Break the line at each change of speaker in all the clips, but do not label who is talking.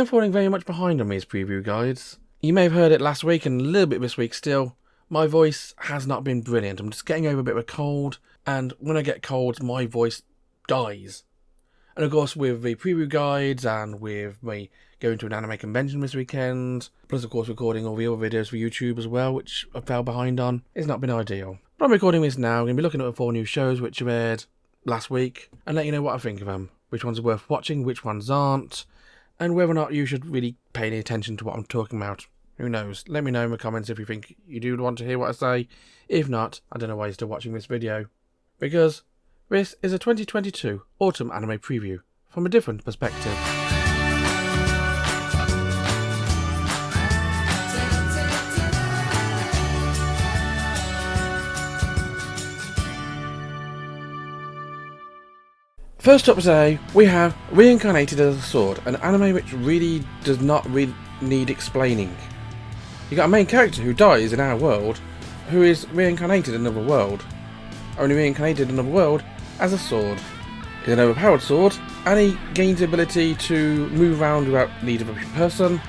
am falling very much behind on these preview guides. You may have heard it last week and a little bit this week still. My voice has not been brilliant. I'm just getting over a bit of a cold, and when I get colds, my voice dies. And of course, with the preview guides and with me going to an anime convention this weekend, plus of course recording all the other videos for YouTube as well, which I fell behind on, it's not been ideal. But I'm recording this now. I'm going to be looking at the 4 new shows which have aired last week and let you know what I think of them. Which ones are worth watching, which ones aren't, and whether or not you should really pay any attention to what I'm talking about. Who knows? Let me know in the comments if you think you do want to hear what I say. If not, I don't know why you're still watching this video. Because this is a 2022 autumn anime preview from a different perspective. First up today, we have Reincarnated as a Sword, an anime which really does not need explaining. You got a main character who dies in our world, who is reincarnated in another world. Only reincarnated in another world as a sword. He's an overpowered sword, and he gains the ability to move around without need of a person,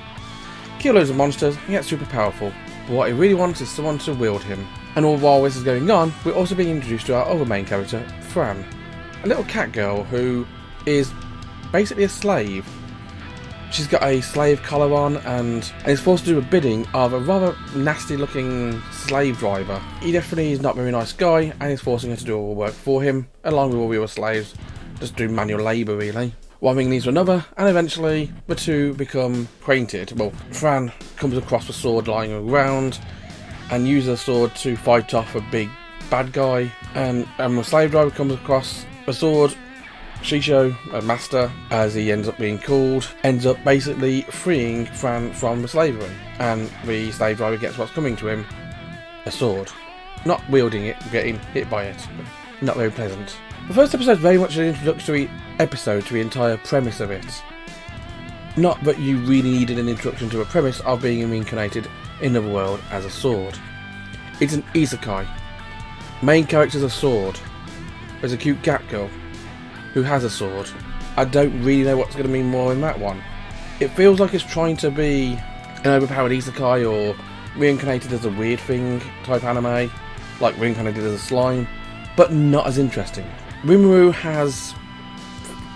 kill loads of monsters, and get super powerful. But what he really wants is someone to wield him. And all while this is going on, we're also being introduced to our other main character, Fran. A little cat girl who is basically a slave. She's got a slave collar on and is forced to do a bidding of a rather nasty looking slave driver. He definitely is not a very nice guy and is forcing her to do all the work for him, along with all the other slaves, just do manual labour really. One thing leads to another, and eventually the two become acquainted. Well, Fran comes across a sword lying around and uses a sword to fight off a big bad guy, and the slave driver comes across a sword. Shisho, a master, as he ends up being called, ends up basically freeing Fran from the slavery, and the slave driver gets what's coming to him, a sword. Not wielding it, getting hit by it. Not very pleasant. The first episode is very much an introductory episode to the entire premise of it. Not that you really needed an introduction to a premise of being reincarnated in another world as a sword. It's an isekai. Main character's a sword. There's a cute cat girl who has a sword. I don't really know what's going to mean more in that one. It feels like it's trying to be an overpowered isekai or reincarnated as a weird thing type anime, like reincarnated as a slime, but not as interesting. Rimuru has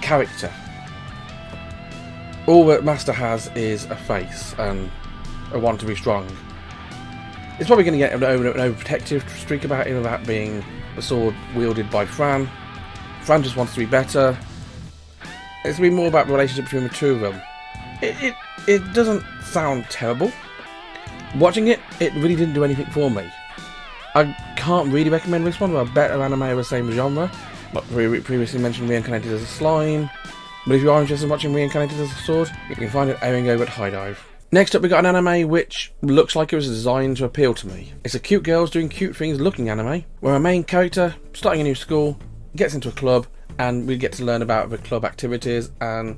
character. All that Master has is a face and a want to be strong. It's probably going to get an overprotective streak about him, about being a sword wielded by Fran. Fran just wants to be better. It's going to be more about the relationship between the two of them. It doesn't sound terrible. Watching it, it really didn't do anything for me. I can't really recommend this one, but a better anime of the same genre. Like previously mentioned, Reincarnated as a Slime. But if you are interested in watching Reincarnated as a Sword, you can find it airing over at High Dive. Next up, we got an anime which looks like it was designed to appeal to me. It's a cute girls doing cute things looking anime, where a main character, starting a new school, gets into a club, and we get to learn about the club activities and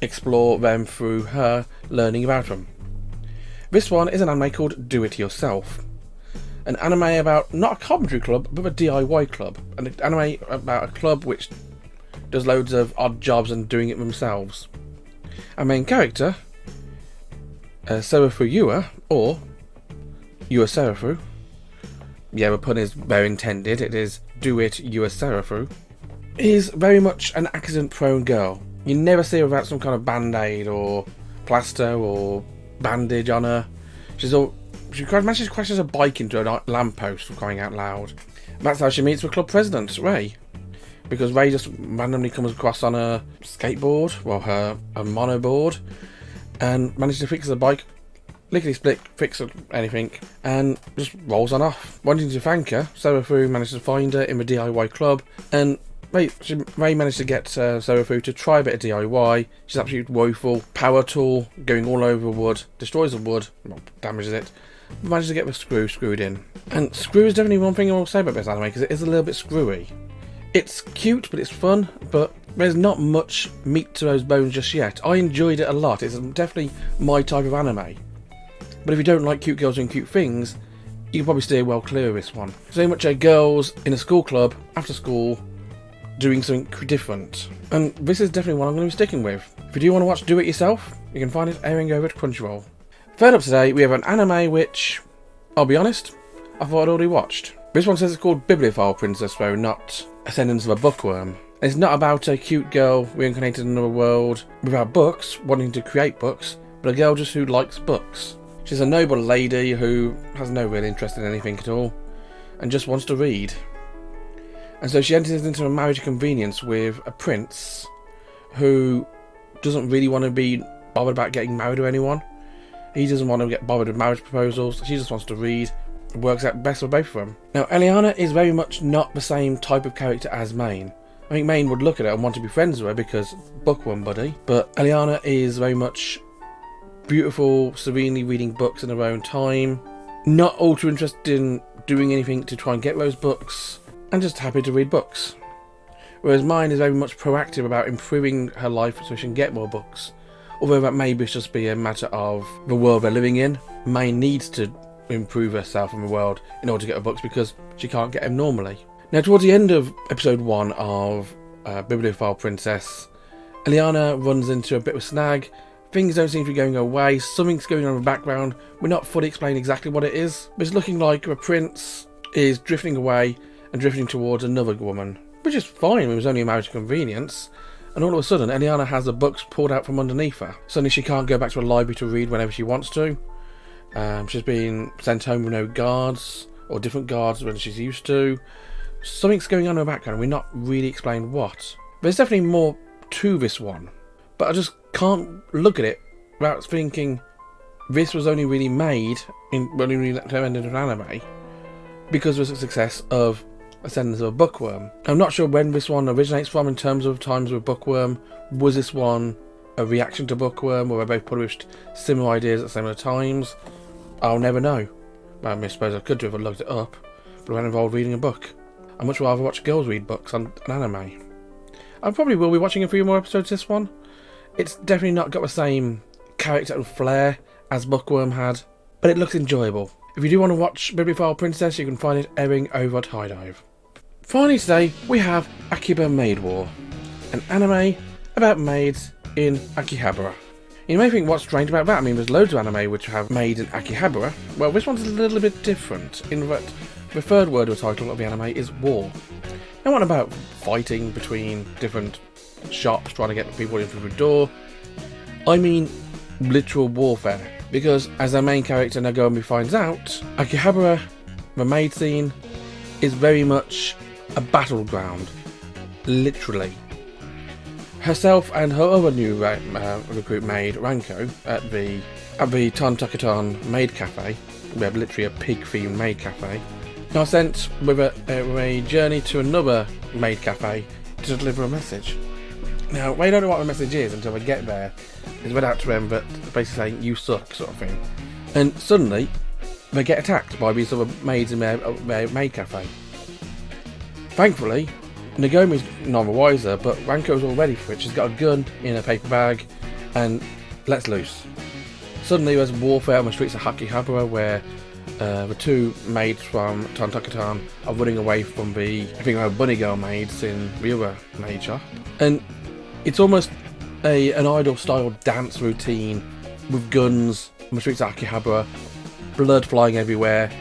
explore them through her learning about them. This one is an anime called Do It Yourself. An anime about not a carpentry club, but a DIY club. An anime about a club which does loads of odd jobs and doing it themselves. Our main character, Serafu Yua, or Yua Serafu. Yeah, the pun is very intended. It is Do It Yua Serafu. Is very much an accident-prone girl. You never see her without some kind of band-aid or plaster or bandage on her. She manages to crash a bike into a lamppost, for crying out loud. That's how she meets the club president, Ray. Because Ray just randomly comes across on a skateboard, well, her monoboard, and manages to fix the bike, lickety-split, fix anything, and just rolls on off. Wanting to thank her, Serafu manages to find her in the DIY club, and Ray managed to get Serafu to try a bit of DIY. She's absolutely woeful. Power tool, going all over wood, destroys the wood, well, damages it, manages to get the screw screwed in. And screw is definitely one thing I will say about this anime, because it is a little bit screwy. It's cute, but it's fun, but there's not much meat to those bones just yet. I enjoyed it a lot. It's definitely my type of anime. But if you don't like cute girls doing cute things, you can probably steer well clear of this one. So much girls in a school club, after school, doing something different. And this is definitely one I'm going to be sticking with. If you do want to watch Do It Yourself, You can find it airing over at Crunchyroll. Third up today, we have an anime which, I'll be honest, I thought I'd already watched. This one says it's called Bibliophile Princess though, not Ascendance of a Bookworm. It's not about a cute girl reincarnated in another world without books, wanting to create books, but a girl just who likes books. She's a noble lady who has no real interest in anything at all, and just wants to read. And so she enters into a marriage convenience with a prince who doesn't really want to be bothered about getting married to anyone. He doesn't want to get bothered with marriage proposals, she just wants to read. It works out best for both of them. Now, Eliana is very much not the same type of character as Main. I think Main would look at her and want to be friends with her because bookworm buddy, but Eliana is very much beautiful, serenely reading books in her own time, not all too interested in doing anything to try and get those books, and just happy to read books. Whereas Main is very much proactive about improving her life so she can get more books. Although that may just be a matter of the world they're living in. Main needs to improve herself in the world in order to get her books because she can't get them normally. Now, towards the end of episode 1 of Bibliophile Princess, Eliana runs into a bit of a snag. Things don't seem to be going her way. Something's going on in the background. We're not fully explaining exactly what it is, but it's looking like the prince is drifting away and drifting towards another woman, which is fine. It was only a marriage convenience. And all of a sudden, Eliana has the books pulled out from underneath her. Suddenly she can't go back to a library to read whenever she wants to. She's been sent home with no guards, or different guards than she's used to. Something's going on in the background, we're not really explained what. There's definitely more to this one, but I just can't look at it without thinking this was only really made, only really turned into an anime, because of the success of Ascendance of a Bookworm. I'm not sure when this one originates from in terms of times with Bookworm. Was this one a reaction to Bookworm, or they both published similar ideas at similar times? I'll never know. Well, I suppose I could do if I looked it up, but when involved reading a book. I'd much rather watch girls read books on an anime. I probably will be watching a few more episodes of this one. It's definitely not got the same character and flair as Bookworm had, but it looks enjoyable. If you do want to watch Bibliophile Princess, you can find it airing over at High Dive. Finally today, we have Akiba Maid War, an anime about maids in Akihabara. You may think what's strange about that? I mean, there's loads of anime which have maids in Akihabara. Well, this one's a little bit different in that the third word of the title of the anime is war. Now, what about fighting between different shops trying to get people in through the door? I mean literal warfare, because as our main character Nagomi finds out, Akihabara, the maid scene, is very much a battleground, literally. Herself and her other new recruit maid, Ranko, at the Tantakatan Maid Cafe, we have literally a pig-themed maid cafe, are sent with a journey to another maid cafe to deliver a message. Now, they don't know what the message is until they get there. It's read out to them, but basically saying, you suck, sort of thing. And suddenly, they get attacked by these other maids in their maid cafe. Thankfully, Nagomi's none the wiser, but Ranko's all ready for it. She's got a gun in a paper bag and lets loose. Suddenly there's warfare on the streets of Akihabara where the two maids from Tantakatan are running away from the, I think, bunny girl maids in the other maid shop. And it's almost an idol-style dance routine with guns on the streets of Akihabara, blood flying everywhere.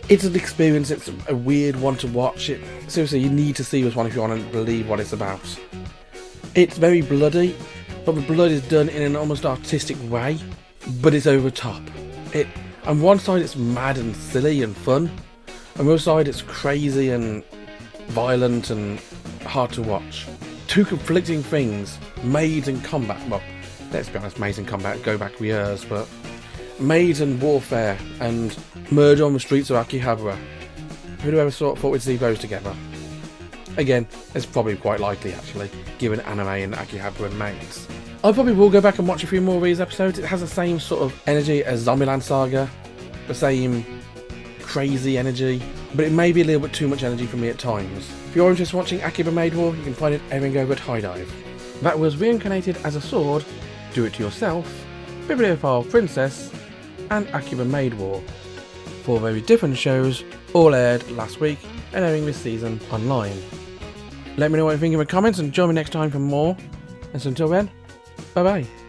It's an experience, it's a weird one to watch. Seriously, you need to see this one if you want to believe what it's about. It's very bloody, but the blood is done in an almost artistic way, but it's over top. On one side it's mad and silly and fun, on the other side it's crazy and violent and hard to watch. Two conflicting things, maids and combat. Well, let's be honest, maids and combat go back years, but maids and warfare and murder on the streets of Akihabara. Who'd have ever thought we'd see those together? Again, it's probably quite likely actually, given anime and Akihabara and maids. I probably will go back and watch a few more of these episodes. It has the same sort of energy as Zombieland Saga, the same crazy energy, but it may be a little bit too much energy for me at times. If you're interested in watching Akiba Maid War, you can find it airing over at High Dive. That was Reincarnated as a Sword, Do It To Yourself, Bibliophile Princess, and Akiba Maid War. Four very different shows, all aired last week and airing this season online. Let me know what you think in the comments and join me next time for more. And so until then, Bye bye.